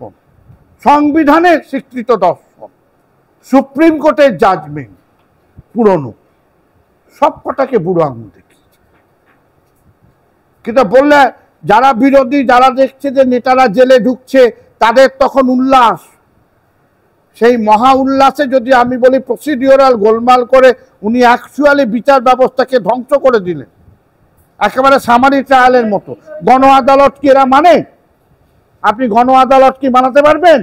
দর্শন, সংবিধানের স্বীকৃত দর্শন, সুপ্রিম কোর্টের জাজমেন্ট পুরনো, সব কটাকে বুড়ো আঙুল দেখিয়েছে। কিন্তু বললে যারা বিরোধী, যারা দেখছে যে নেতারা জেলে ঢুকছে, তাদের তখন উল্লাস। সেই মহা উল্লাসে যদি আমি বলি প্রসিডিওরাল গোলমাল করে উনি অ্যাকচুয়ালি বিচার ব্যবস্থাকে ধ্বংস করে দিলেন, একেবারে সামারি ট্রায়ালের মতো। গণ আদালত কি এরা মানে? আপনি গণ আদালত কি বানাতে পারবেন?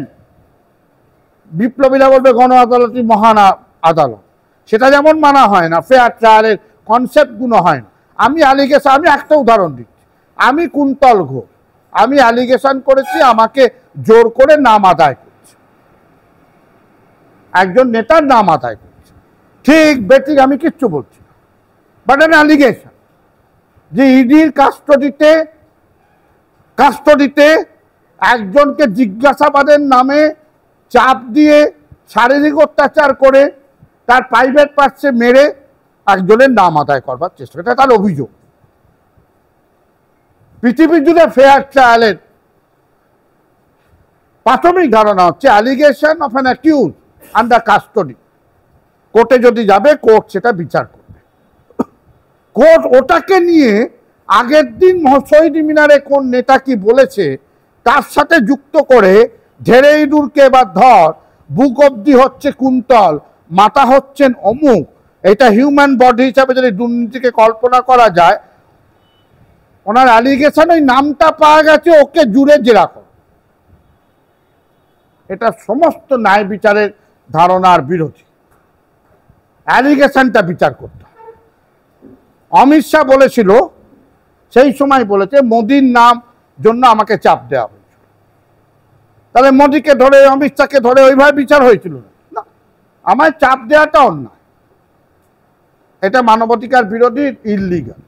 বিপ্লবীরা বলবে গণ আদালতই মহান আদালত, সেটা যেমন মানা হয় না, ফেয়ার ট্রায়ালের কনসেপ্টগুলো হয় না। আমি একটা উদাহরণ দিচ্ছি। আমি কুন্তল ঘোষ, আমি অ্যালিগেশন করেছি আমাকে জোর করে নাম আদায় করছে, একজন নেতার নাম আদায় করছে, ঠিক বেঠিক আমি কিচ্ছু বলছি না, বাট অ্যান অ্যালিগেশন যে ইডির কাস্টডিতে একজনকে জিজ্ঞাসাবাদের নামে চাপ দিয়ে শারীরিক অত্যাচার করে তার প্রাইভেট পার্টসে মেরে একজনের নাম আদায় করবার চেষ্টা করে, এটা তার অভিযোগ। পৃথিবী জুড়ে ফেয়ার ট্রায়ালের প্রাথমিক ধারণা হচ্ছে allegation of an accused under custody. কোর্টে যদি যাবে, কোর্ট সেটা বিচার করবে। কোর্ট ওটাকে নিয়ে আগের দিন শহীদ মিনারে কোন নেতা কি বলেছে তার সাথে যুক্ত করে ঢেরে ইঁদুরকে এবার ধর, বুক অব্দি হচ্ছে কুন্তল, মাথা হচ্ছেন অমুক, এটা হিউম্যান বডি হিসাবে যদি দুর্নীতিকে কল্পনা করা যায়, ওনার অ্যালিগেশন ওই নামটা পাওয়া গেছে, ওকে জুড়ে জেরা করো। এটা সমস্ত ন্যায় বিচারের ধারণার বিরোধী। অ্যালিগেশনটা বিচার করতে হবে। অমিত শাহ বলেছিল, সেই সময় বলেছে মোদির নাম জন্য আমাকে চাপ দেওয়া হয়েছিল, তাহলে মোদিকে ধরে অমিত শাহকে ধরে ওইভাবে বিচার হয়েছিল না, আমায় চাপ দেওয়াটা অন্যায়, এটা মানবাধিকার বিরোধী, ইললিগাল।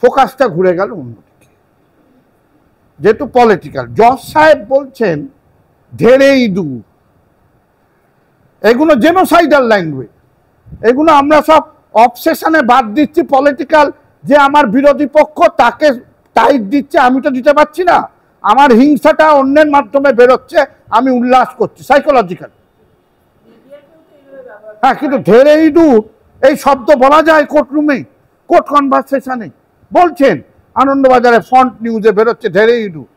ফোকাসটা ঘুরে গেল অন্যদিকে, যেহেতু পলিটিক্যাল। জজ সাহেব বলছেন ঢেরে ইঁদুর, এগুলো জেনোসাইডাল ল্যাঙ্গুয়েজ, এগুলো আমরা সব অবসেশনে বাদ দিচ্ছি পলিটিক্যাল, যে আমার বিরোধী পক্ষ তাকে টাইট দিচ্ছে, আমি তো দিতে পারছি না, আমার হিংসাটা অন্যের মাধ্যমে বেরোচ্ছে, আমি উল্লাস করছি সাইকোলজিক্যাল। হ্যাঁ, কিন্তু ঢেরে ইঁদুর এই শব্দ বলা যায় কোর্টরুমে, কোর্ট কনভারসেশনে বলছেন, আনন্দবাজারে ফন্ট নিউজে বেরোচ্ছে ঢেরে ইঁদুর।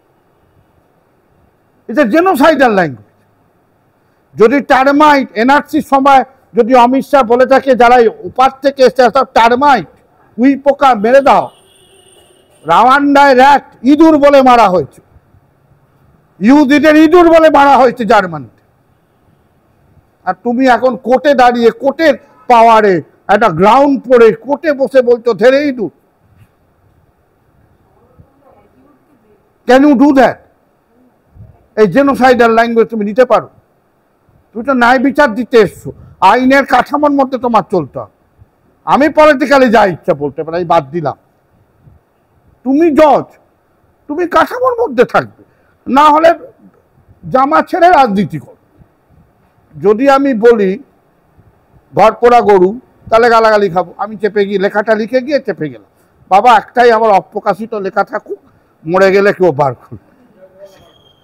এটা জেনোসাইডাল ল্যাঙ্গুয়েজ। যদি টার্মাইট এনআরসির সময় যদি অমিত শাহ বলে থাকে যারা উপার থেকে এসে সব টার্মাইট, উই পোকা মেরে দাও, রাওয়ান্ডায় র্যাট ইঁদুর বলে মারা হয়েছে, ইহুদিদের ইঁদুর বলে মারা হয়েছে জার্মানিতে। আর তুমি এখন কোর্টে দাঁড়িয়ে, কোর্টের পাওয়ারে একটা গ্রাউন্ড পড়ে কোর্টে বসে বলছো ঢেরে ইঁদুর। Can you do that? এই জেনোসাইডাল ল্যাঙ্গুয়েজ তুমি নিতে পারো? তুমি তো ন্যায় বিচার দিতে এসছো, আইনের কাঠামোর মধ্যে তোমার চলতে হবে। আমি পলিটিক্যালি যা ইচ্ছা বলতে পারি, বাদ দিলাম। তুমি জজ, তুমি কাঠামোর মধ্যে থাকবে, না হলে জামা ছেড়ে রাজনীতি করো। যদি আমি বলি ঘর পোড়া গরু, তাহলে গালাগালি খাবো। আমি চেপে গিয়ে লেখাটা লিখে গিয়ে চেপে গেলাম, বাবা একটাই আমার অপ্রকাশিত লেখা থাকুক, মরে গেলে কেউ বার করবে।